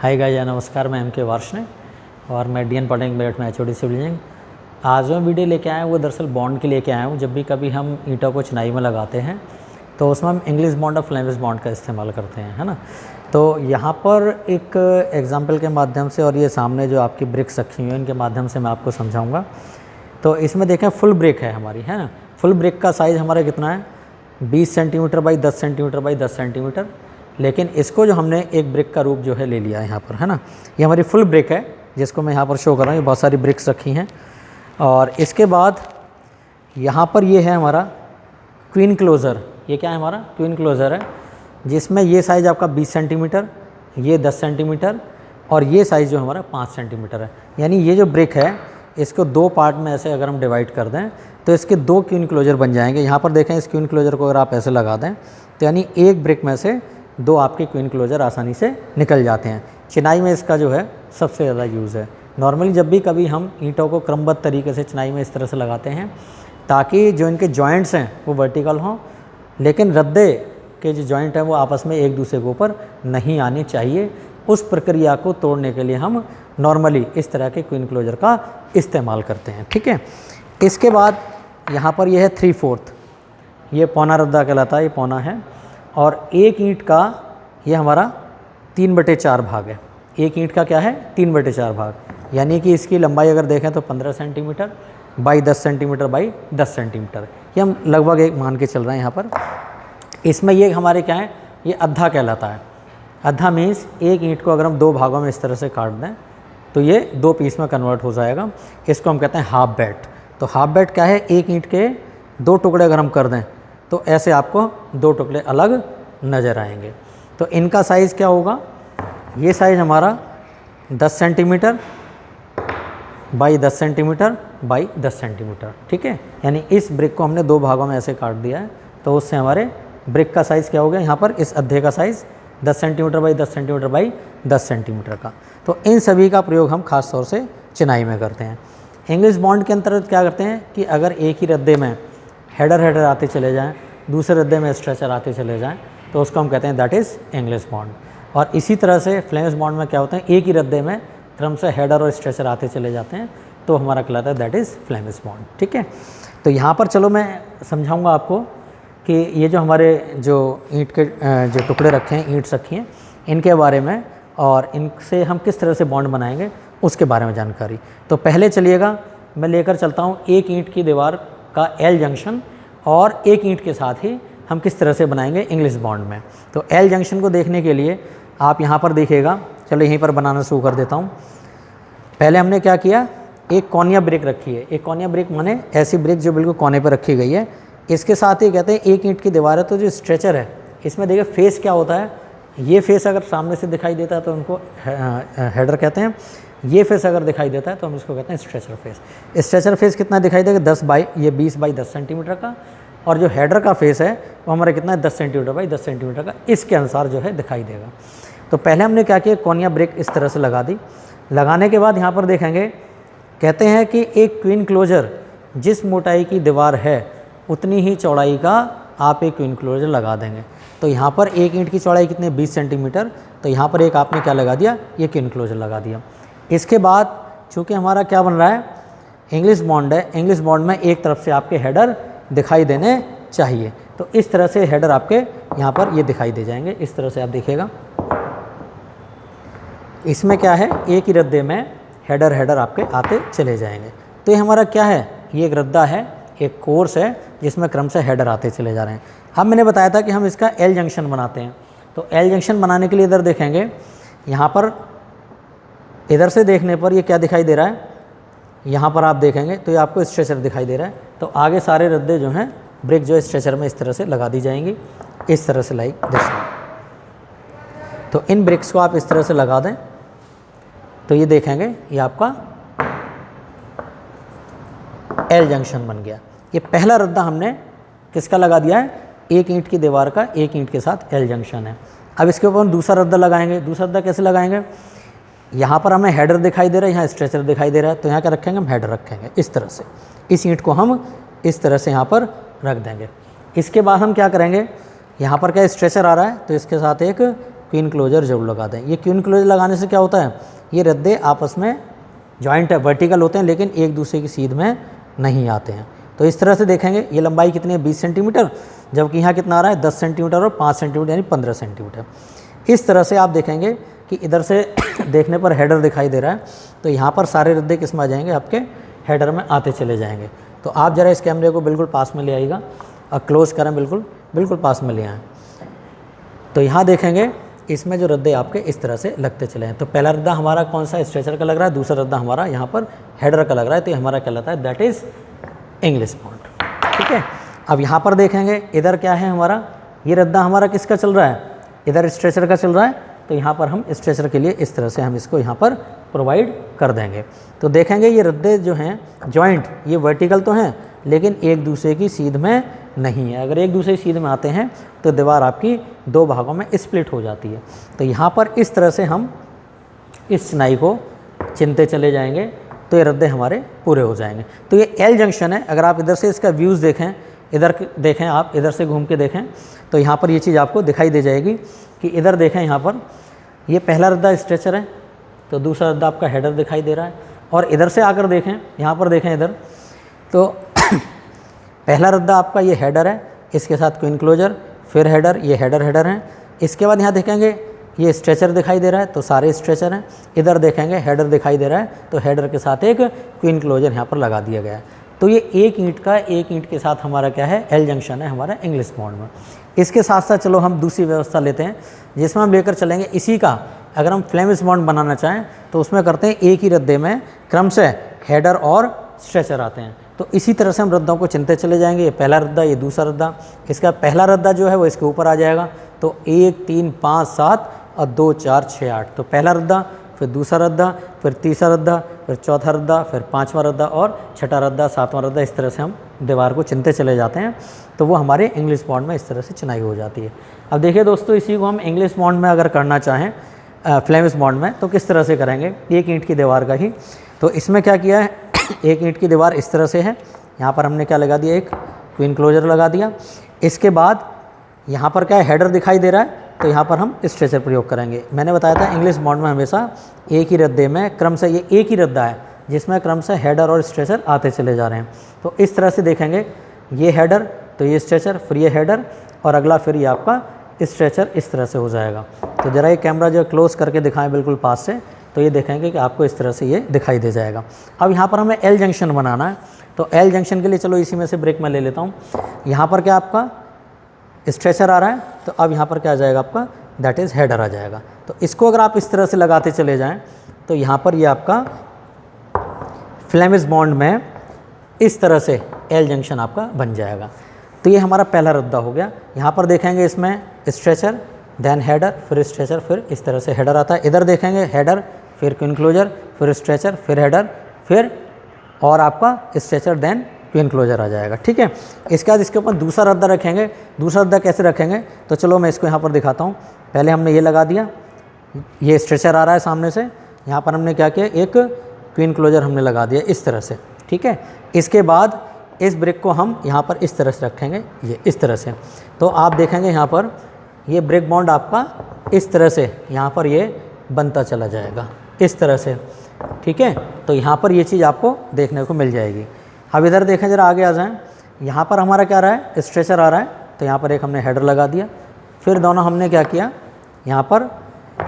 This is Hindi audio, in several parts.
हाय गाइस, नमस्कार। मैं MK वार्ष्णेय और मैं DN पॉलिटेक्निक मेरठ में HOD सिविल इंजीनियरिंग। आज मैं वीडियो लेके आया हूँ वो दरअसल बॉन्ड के लेके आया हूँ। जब भी कभी हम ईंटों को चिनाई में लगाते हैं तो उसमें हम इंग्लिश बॉन्ड और फ्लेमिश बॉन्ड का इस्तेमाल करते हैं, है ना। तो यहाँ पर एक एग्जाम्पल के माध्यम से और ये सामने जो आपकी ब्रिक्स रखी हुई हैं इनके माध्यम से मैं आपको समझाऊँगा। तो इसमें देखें फुल ब्रिक है हमारी, है ना। फुल ब्रिक का साइज़ हमारा कितना है, 20 centimetre by 10 centimetre by 10 centimetre. लेकिन इसको जो हमने एक ब्रिक का रूप जो है ले लिया है यहाँ पर, है ना। ये हमारी फुल ब्रिक है जिसको मैं यहाँ पर शो कर रहा हूँ। ये बहुत सारी ब्रिक्स रखी हैं और इसके बाद यहाँ पर ये है हमारा क्वीन क्लोज़र। ये क्या है, हमारा क्वीन क्लोज़र है जिसमें ये साइज़ आपका 20 सेंटीमीटर, ये 10 सेंटीमीटर और ये साइज़ जो हमारा 5 सेंटीमीटर है। यानी ये जो ब्रिक है इसको दो पार्ट में ऐसे अगर हम डिवाइड कर दें तो इसके दो क्वीन क्लोज़र बन जाएंगे। यहाँ पर देखें, इस क्वीन क्लोज़र को अगर आप ऐसे लगा दें तो यानी एक ब्रिक में से दो आपके क्वीन क्लोज़र आसानी से निकल जाते हैं। चिनाई में इसका जो है सबसे ज़्यादा यूज़ है। नॉर्मली जब भी कभी हम ईंटों को क्रमबद्ध तरीके से चिनाई में इस तरह से लगाते हैं ताकि जो इनके जॉइंट्स हैं वो वर्टिकल हों, लेकिन रद्दे के जो जॉइंट हैं वो आपस में एक दूसरे के ऊपर नहीं आने चाहिए। उस प्रक्रिया को तोड़ने के लिए हम नॉर्मली इस तरह के क्वीन क्लोज़र का इस्तेमाल करते हैं, ठीक है। इसके बाद यहाँ पर यह है 3/4, ये पौना रद्दा कहलाता है, ये पौना है। और एक ईंट का ये हमारा 3/4 भाग है। एक ईंट का क्या है, 3/4 भाग, यानी कि इसकी लंबाई अगर देखें तो 15 centimetre by 10 centimetre by 10 centimetre. ये हम लगभग एक मान के चल रहे हैं यहाँ पर। इसमें ये हमारे क्या है, ये अद्धा कहलाता है। अद्धा मीन्स एक ईंट को अगर हम दो भागों में इस तरह से काट दें तो ये दो पीस में कन्वर्ट हो जाएगा। इसको हम कहते हैं हाफ बेड। तो हाफ बेड क्या है, एक ईंट के दो टुकड़े अगर हम कर दें तो ऐसे आपको दो टुकड़े अलग नज़र आएंगे। तो इनका साइज़ क्या होगा, ये साइज़ हमारा 10 centimetre by 10 centimetre by 10 centimetre, ठीक है। यानी इस ब्रिक को हमने दो भागों में ऐसे काट दिया है तो उससे हमारे ब्रिक का साइज़ क्या हो गया, यहाँ पर इस अद्धे का size 10 centimetre by 10 centimetre by 10 centimetre का। तो इन सभी का प्रयोग हम ख़ास तौर से चिनाई में करते हैं। इंग्लिश बॉन्ड के अंतर्गत क्या करते हैं कि अगर एक ही रद्दे में हेडर आते चले जाएं, दूसरे रद्दे में स्ट्रेचर आते चले जाएं तो उसको हम कहते हैं दैट इज़ इंग्लिश बॉन्ड। और इसी तरह से फ्लेमिश बॉन्ड में क्या होता है, एक ही रद्दे में क्रम से हेडर और स्ट्रेचर आते चले जाते हैं तो हमारा कहलाता है दैट इज़ फ्लेमिश बॉन्ड, ठीक है। तो यहाँ पर चलो मैं समझाऊँगा आपको कि ये जो हमारे जो ईंट के जो टुकड़े रखे हैं, ईंट्स रखी हैं, इनके बारे में और इनसे हम किस तरह से बॉन्ड बनाएंगे उसके बारे में जानकारी। तो पहले चलिएगा मैं लेकर चलता हूँ एक ईंट की दीवार का एल जंक्शन और एक ईंट के साथ ही हम किस तरह से बनाएंगे इंग्लिश बॉन्ड में। तो एल जंक्शन को देखने के लिए आप यहाँ पर देखिएगा, चलो यहीं पर बनाना शुरू कर देता हूँ। पहले हमने क्या किया, एक कोनिया ब्रिक रखी है। एक कोनिया ब्रिक माने ऐसी ब्रिक जो बिल्कुल कोने पर रखी गई है। इसके साथ ही कहते हैं एक ईंट की दीवार है तो जो स्ट्रेचर है इसमें देखिए फेस क्या होता है, ये फेस अगर सामने से दिखाई देता है तो उनको हेडर कहते हैं। ये फेस अगर दिखाई देता है तो हम इसको कहते हैं स्ट्रेचर फेस। स्ट्रेचर फेस कितना दिखाई देगा, 20 बाई 10 सेंटीमीटर का। और जो हेडर का फेस है वो हमारा कितना है, 10 सेंटीमीटर बाई 10 सेंटीमीटर का। इसके अनुसार जो है दिखाई देगा। तो पहले हमने क्या किया, कोनिया ब्रिक इस तरह से लगा दी। लगाने के बाद यहाँ पर देखेंगे, कहते हैं कि एक क्वीन क्लोजर जिस मोटाई की दीवार है उतनी ही चौड़ाई का आप एक क्वीन क्लोजर लगा देंगे। तो यहाँ पर एक ईंट की चौड़ाई कितनी, 20 सेंटीमीटर, तो यहाँ पर एक आपने क्या लगा दिया, ये क्वीन क्लोजर लगा दिया। इसके बाद चूँकि हमारा क्या बन रहा है, इंग्लिश बॉन्ड है, इंग्लिश बॉन्ड में एक तरफ से आपके हेडर दिखाई देने चाहिए। तो इस तरह से हेडर आपके यहाँ पर ये दिखाई दे जाएंगे। इस तरह से आप देखिएगा, इसमें क्या है, एक ही रद्दे में हेडर आपके आते चले जाएंगे। तो ये हमारा क्या है, ये एक रद्दा है, एक कोर्स है जिसमें क्रम से हेडर आते चले जा रहे हैं। अब मैंने बताया था कि हम इसका एल जंक्शन बनाते हैं। तो एल जंक्शन बनाने के लिए इधर देखेंगे, यहाँ पर इधर से देखने पर ये क्या दिखाई दे रहा है, यहाँ पर आप देखेंगे तो ये आपको स्ट्रेचर दिखाई दे रहा है। तो आगे सारे रद्दे जो हैं ब्रिक जो स्ट्रेचर में इस तरह से लगा दी जाएंगी, इस तरह से लाइक दिस। तो इन ब्रिक्स को आप इस तरह से लगा दें तो ये देखेंगे ये आपका एल जंक्शन बन गया। ये पहला रद्दा हमने किसका लगा दिया है, एक ईंट की दीवार का, एक ईंट के साथ एल जंक्शन है। अब इसके ऊपर हम दूसरा रद्दा लगाएंगे। दूसरा रद्दा कैसे लगाएंगे, यहाँ पर हमें हेडर दिखाई दे रहा है, यहाँ स्ट्रेचर दिखाई दे रहा है, तो यहाँ क्या रखेंगे, हम हेडर रखेंगे इस तरह से। इस ईंट को हम इस तरह से यहाँ पर रख देंगे। इसके बाद हम क्या करेंगे, यहाँ पर क्या स्ट्रेचर आ रहा है तो इसके साथ एक क्वीन क्लोजर जरूर लगा दें। ये क्वीन क्लोजर लगाने से क्या होता है, ये रद्दे आपस में जॉइंट है, वर्टिकल होते हैं, लेकिन एक दूसरे की सीध में नहीं आते हैं। तो इस तरह से देखेंगे, ये लंबाई कितनी है 20 सेंटीमीटर, जबकि यहाँ कितना आ रहा है 10 सेंटीमीटर और 5 सेंटीमीटर यानी 15 सेंटीमीटर। इस तरह से आप देखेंगे कि इधर से देखने पर हेडर दिखाई दे रहा है, तो यहाँ पर सारे रद्दे किस में आ जाएंगे, आपके हेडर में आते चले जाएंगे। तो आप ज़रा इस कैमरे को बिल्कुल पास में ले आइएगा और क्लोज करें, बिल्कुल पास में ले आएँ। तो यहाँ देखेंगे इसमें जो रद्दे आपके इस तरह से लगते चले हैं। तो पहला रद्दा हमारा कौन सा, स्ट्रेचर का लग रहा है, दूसरा रद्दा हमारा यहाँ पर हेडर का लग रहा है, तो ये हमारा कहलाता है दैट इज़ इंग्लिश बॉन्ड। ठीक है, अब यहाँ पर देखेंगे इधर क्या है हमारा, ये रद्दा हमारा किसका चल रहा है, इधर स्ट्रेचर का चल रहा है, तो यहाँ पर हम स्ट्रेचर के लिए इस तरह से हम इसको यहाँ पर प्रोवाइड कर देंगे। तो देखेंगे ये रद्दे जो हैं जॉइंट, ये वर्टिकल तो हैं लेकिन एक दूसरे की सीध में नहीं है। अगर एक दूसरे की सीध में आते हैं तो दीवार आपकी दो भागों में स्प्लिट हो जाती है। तो यहाँ पर इस तरह से हम इस चिनाई को चिनते चले जाएंगे तो ये रद्दे हमारे पूरे हो जाएंगे। तो ये एल जंक्शन है। अगर आप इधर से इसका व्यूज़ देखें, इधर देखें, आप इधर से घूम के देखें तो यहाँ पर ये चीज़ आपको दिखाई दे जाएगी कि इधर देखें, यहाँ पर ये पहला रद्दा स्ट्रेचर है, तो दूसरा रद्दा आपका हेडर दिखाई दे रहा है। और इधर से आकर देखें, यहाँ पर देखें इधर, तो पहला रद्दा आपका ये हेडर है, इसके साथ क्वीन क्लोजर, फिर हेडर, ये हेडर हैं। इसके बाद यहाँ देखेंगे ये स्ट्रेचर दिखाई दे रहा है, तो सारे स्ट्रेचर हैं। इधर देखेंगे हेडर दिखाई दे रहा है, तो हेडर के साथ एक क्वीन क्लोजर यहाँ पर लगा दिया गया है। तो ये एक ईंट के साथ हमारा क्या है, एल जंक्शन है हमारा इंग्लिश बॉन्ड में। इसके साथ साथ चलो हम दूसरी व्यवस्था लेते हैं जिसमें हम लेकर चलेंगे इसी का, अगर हम फ्लेमिश बॉन्ड बनाना चाहें तो उसमें करते हैं एक ही रद्दे में क्रमशः हेडर और स्ट्रेचर आते हैं। तो इसी तरह से हम रद्दों को चिनते चले जाएंगे। ये पहला रद्दा, ये दूसरा रद्दा, इसका पहला रद्दा जो है वो इसके ऊपर आ जाएगा। तो 1 3 5 7 और 2 4 6 8, तो पहला रद्दा, फिर दूसरा रद्दा, फिर तीसरा रद्दा, फिर चौथा रद्दा, फिर पांचवा रद्दा और छठा रद्दा, सातवां रद्दा। इस तरह से हम दीवार को चिनते चले जाते हैं, तो वो हमारे इंग्लिश बॉन्ड में इस तरह से चिनाई हो जाती है। अब देखिए दोस्तों, इसी को हम इंग्लिश बॉन्ड में अगर करना चाहें फ्लेमिश बॉन्ड में, तो किस तरह से करेंगे, एक ईंट की दीवार का ही। तो इसमें क्या किया है, एक ईंट की दीवार इस तरह से है, यहाँ पर हमने क्या लगा दिया, एक क्वीन क्लोजर लगा दिया। इसके बाद यहाँ पर क्या है, हेडर दिखाई दे रहा है, तो यहाँ पर हम स्ट्रेचर प्रयोग करेंगे। मैंने बताया था इंग्लिश बॉन्ड में हमेशा एक ही रद्दे में क्रमशः, ये एक ही रद्दा है जिसमें क्रमशः हेडर और स्ट्रेचर आते चले जा रहे हैं। तो इस तरह से देखेंगे, ये हेडर, तो ये स्ट्रेचर, फिर ये हेडर और अगला फिर ये आपका स्ट्रेचर, इस तरह से हो जाएगा। तो ज़रा ये कैमरा जो क्लोज करके दिखाएं बिल्कुल पास से, तो ये देखेंगे कि आपको इस तरह से ये दिखाई दे जाएगा। अब यहाँ पर हमें एल जंक्शन बनाना है, तो एल जंक्शन के लिए चलो इसी में से ब्रेक मैं ले लेता हूँ। यहाँ पर क्या आपका स्ट्रेचर आ रहा है, तो अब यहाँ पर क्या आ जाएगा आपका, दैट इज़ हेडर आ जाएगा। तो इसको अगर आप इस तरह से लगाते चले जाएं तो यहाँ पर ये आपका फ्लेमिश बॉन्ड में इस तरह से एल जंक्शन आपका बन जाएगा। तो ये हमारा पहला रद्दा हो गया। यहाँ पर देखेंगे इसमें स्ट्रेचर, देन हेडर, फिर स्ट्रेचर, फिर इस तरह से हेडर आता है। इधर देखेंगे हेडर, फिर क्वीन क्लोजर, फिर स्ट्रेचर, फिर हेडर, फिर और आपका स्ट्रेचर, देन क्वीन क्लोजर आ जाएगा। ठीक है, इसके बाद इसके ऊपर दूसरा रद्दा रखेंगे। दूसरा रद्दा कैसे रखेंगे, तो चलो मैं इसको यहाँ पर दिखाता हूँ। पहले हमने ये लगा दिया, ये स्ट्रेचर आ रहा है सामने से, यहाँ पर हमने क्या किया, एक क्वीन क्लोजर हमने लगा दिया इस तरह से। ठीक है, इसके बाद इस ब्रिक को हम यहाँ पर इस तरह से रखेंगे, ये इस तरह से। तो आप देखेंगे यहाँ पर ये ब्रिक बॉन्ड आपका इस तरह से यहाँ पर ये बनता चला जाएगा इस तरह से। ठीक है, तो यहाँ पर ये चीज़ आपको देखने को मिल जाएगी। अब इधर देखें, जरा आगे आ जाएं, यहाँ पर हमारा क्या रहा है, स्ट्रेचर आ रहा है, तो यहाँ पर एक हमने हेडर लगा दिया। फिर दोनों हमने क्या किया, यहाँ पर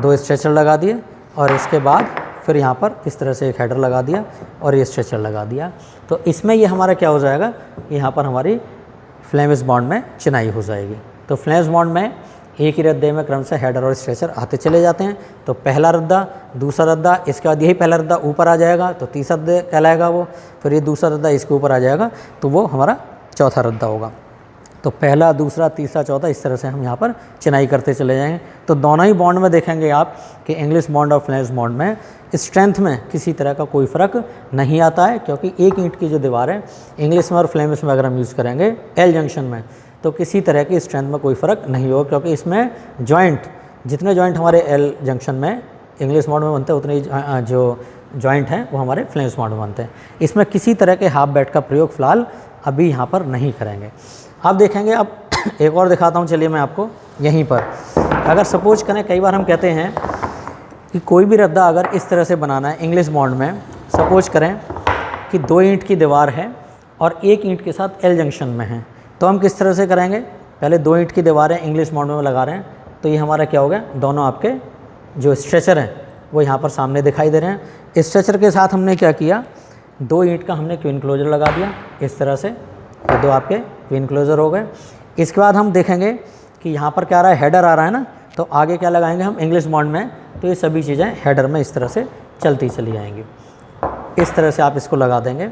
2 स्ट्रेचर लगा दिए और इसके बाद फिर यहाँ पर इस तरह से एक हेडर लगा दिया और ये स्ट्रेचर लगा दिया। तो इसमें ये हमारा क्या हो जाएगा, यहाँ पर हमारी फ्लेमिश बॉन्ड में चिनाई हो जाएगी। तो फ्लेमिश बॉन्ड में एक ही रद्दे में क्रमशः हेडर और स्ट्रेचर आते चले जाते हैं। तो पहला रद्दा, दूसरा रद्दा, इसके बाद यही पहला रद्दा ऊपर आ जाएगा, तो तीसरा रद्दा कहलाएगा वो। फिर ये दूसरा रद्दा इसके ऊपर आ जाएगा, तो वो हमारा चौथा रद्दा होगा। तो पहला, दूसरा, तीसरा, चौथा, इस तरह से हम यहाँ पर चिनाई करते चले जाएंगे। तो दोनों ही बॉन्ड में देखेंगे आप कि इंग्लिश बॉन्ड और फ्लेमिश बॉन्ड में स्ट्रेंथ में किसी तरह का कोई फ़र्क नहीं आता है, क्योंकि एक ईंट की जो दीवार है इंग्लिश में और फ्लेमिश में अगर हम यूज़ करेंगे एल जंक्शन में, तो किसी तरह की स्ट्रेंथ में कोई फ़र्क नहीं होगा, क्योंकि इसमें जॉइंट, जितने जॉइंट हमारे एल जंक्शन में इंग्लिश बॉन्ड में बनते हैं उतने जो जॉइंट हैं वो हमारे फ्लेमिश बॉन्ड में बनते हैं। इसमें किसी तरह के हाफ बेड का प्रयोग फ़िलहाल अभी यहाँ पर नहीं करेंगे। अब देखेंगे, अब एक और दिखाता हूँ, चलिए मैं आपको यहीं पर। अगर सपोज करें, कई बार हम कहते हैं कि कोई भी रद्दा अगर इस तरह से बनाना है इंग्लिश बॉन्ड में, सपोज करें कि 2 ईंट की दीवार है और 1 ईंट के साथ एल जंक्शन में है, तो हम किस तरह से करेंगे? पहले 2 ईंट की दीवारें इंग्लिश बॉन्ड में लगा रहे हैं, तो ये हमारा क्या हो गया, दोनों आपके जो स्ट्रेचर हैं वो यहाँ पर सामने दिखाई दे रहे हैं। स्ट्रेचर के साथ हमने क्या किया, 2 ईंट का हमने क्वीन क्लोजर लगा दिया इस तरह से, ये 2 आपके क्वीन क्लोजर हो गए। इसके बाद हम देखेंगे कि यहाँ पर क्या आ रहा है, हेडर आ रहा है ना, तो आगे क्या लगाएंगे हम इंग्लिश बॉन्ड में, तो ये सभी चीज़ें हेडर में इस तरह से चलती चली आएंगी। इस तरह से आप इसको लगा देंगे,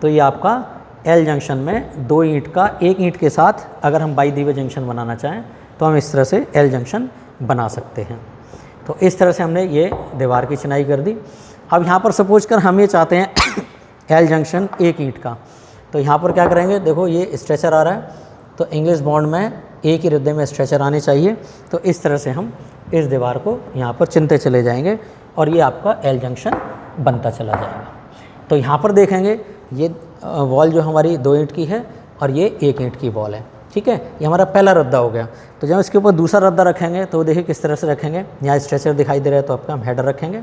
तो ये आपका एल जंक्शन में 2 ईंट का 1 ईंट के साथ अगर हम बाई दिवे जंक्शन बनाना चाहें तो हम इस तरह से एल जंक्शन बना सकते हैं। तो इस तरह से हमने ये दीवार की चिनाई कर दी। अब यहाँ पर सपोज कर हम ये चाहते हैं एल जंक्शन 1 ईंट का, तो यहाँ पर क्या करेंगे, देखो ये स्ट्रेचर आ रहा है, तो इंग्लिश बॉन्ड में एक ही रद्दे में स्ट्रेचर आने चाहिए, तो इस तरह से हम इस दीवार को यहाँ पर चिनते चले जाएंगे और ये आपका एल जंक्शन बनता चला जाएगा। तो यहाँ पर देखेंगे ये वॉल जो हमारी 2 ईंट की है और ये 1 ईंट की वॉल है, ठीक है, ये हमारा पहला रद्दा हो गया। तो जब इसके ऊपर दूसरा रद्दा रखेंगे तो देखिए किस तरह से रखेंगे, यहाँ स्ट्रेचर दिखाई दे रहा है तो आपका हम हेडर रखेंगे,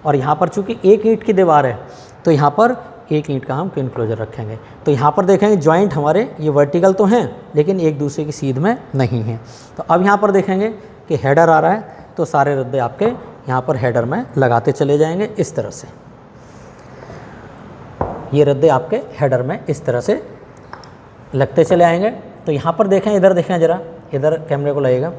और यहाँ पर चूँकि 1 ईंट की दीवार है तो यहाँ पर 1 ईंट का हम क्वीन क्लोजर रखेंगे। तो यहाँ पर देखेंगे जॉइंट हमारे ये वर्टिकल तो हैं लेकिन एक दूसरे की सीध में नहीं है। तो अब यहाँ पर देखेंगे कि हेडर आ रहा है, तो सारे रद्दे आपके यहाँ पर हेडर में लगाते चले जाएंगे इस तरह से, ये रद्दे आपके हेडर में इस तरह से लगते चले आएंगे। तो यहाँ पर देखें, इधर देखें ज़रा, इधर कैमरे को लगेगा,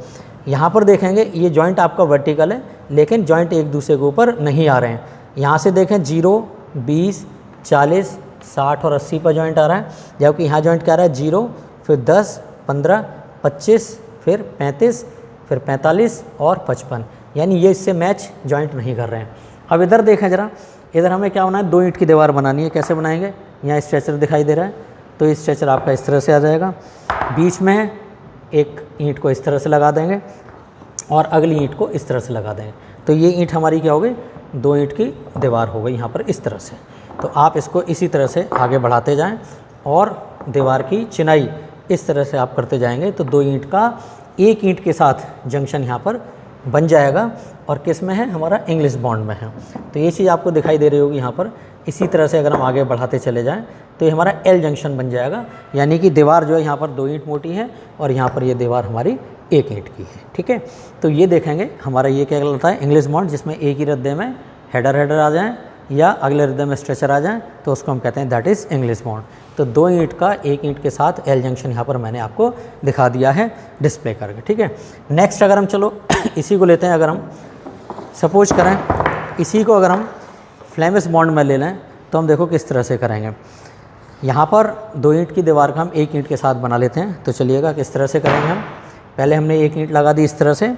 यहाँ पर देखेंगे ये जॉइंट आपका वर्टिकल है लेकिन जॉइंट एक दूसरे के ऊपर नहीं आ रहे हैं। यहाँ से देखें 0, 20, 40, 60 और 80 पर जॉइंट आ रहा है, जबकि यहाँ जॉइंट क्या आ रहा है 0, फिर 10, 15, 25, फिर 35, फिर 45 और 55, यानी ये इससे मैच जॉइंट नहीं कर रहे हैं। अब इधर देखें ज़रा, इधर हमें क्या होना है, 2 ईंट की दीवार बनानी है। कैसे बनाएंगे, यहाँ स्ट्रेचर दिखाई दे रहा है, तो ये स्ट्रेचर आपका इस तरह से आ जाएगा, बीच में एक ईंट को इस तरह से लगा देंगे और अगली ईंट को इस तरह से लगा देंगे, तो ये ईंट हमारी क्या हो गई, 2 ईंट की दीवार हो गई यहाँ पर इस तरह से। तो आप इसको इसी तरह से आगे बढ़ाते जाएं और दीवार की चिनाई इस तरह से आप करते जाएंगे, तो 2 ईंट का 1 ईंट के साथ जंक्शन यहाँ पर बन जाएगा, और किस में है, हमारा इंग्लिश बॉन्ड में है। तो ये चीज़ आपको दिखाई दे रही होगी यहाँ पर। इसी तरह से अगर हम आगे बढ़ाते चले जाएं तो ये हमारा एल जंक्शन बन जाएगा, यानी कि दीवार जो है यहाँ पर 2 ईंट मोटी है और यहाँ पर ये दीवार हमारी 1 ईंट की है, ठीक है। तो ये देखेंगे हमारा ये क्या कहलाता है, इंग्लिश बॉन्ड, जिसमें एक ही रद्दे में हेडर आ जाएँ या अगले रद्दे में स्ट्रेचर आ जाए तो उसको हम कहते हैं दैट इज़ इंग्लिश बॉन्ड। तो 2 ईंट का 1 ईंट के साथ एल जंक्शन यहाँ पर मैंने आपको दिखा दिया है डिस्प्ले करके, ठीक है। नेक्स्ट अगर हम चलो इसी को लेते हैं, अगर हम सपोज करें इसी को अगर हम फ्लेमिश बॉन्ड में ले लें तो हम देखो किस तरह से करेंगे। यहाँ पर 2 ईंट की दीवार का हम 1 ईंट के साथ बना लेते हैं, तो चलिएगा किस तरह से करेंगे हम। पहले हमने 1 ईंट लगा दी इस तरह से,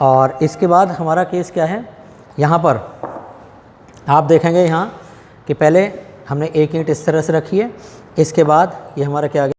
और इसके बाद हमारा केस क्या है, यहाँ पर आप देखेंगे यहाँ कि पहले हमने 1 ईंट इस तरह से रखी है, इसके बाद ये हमारा क्या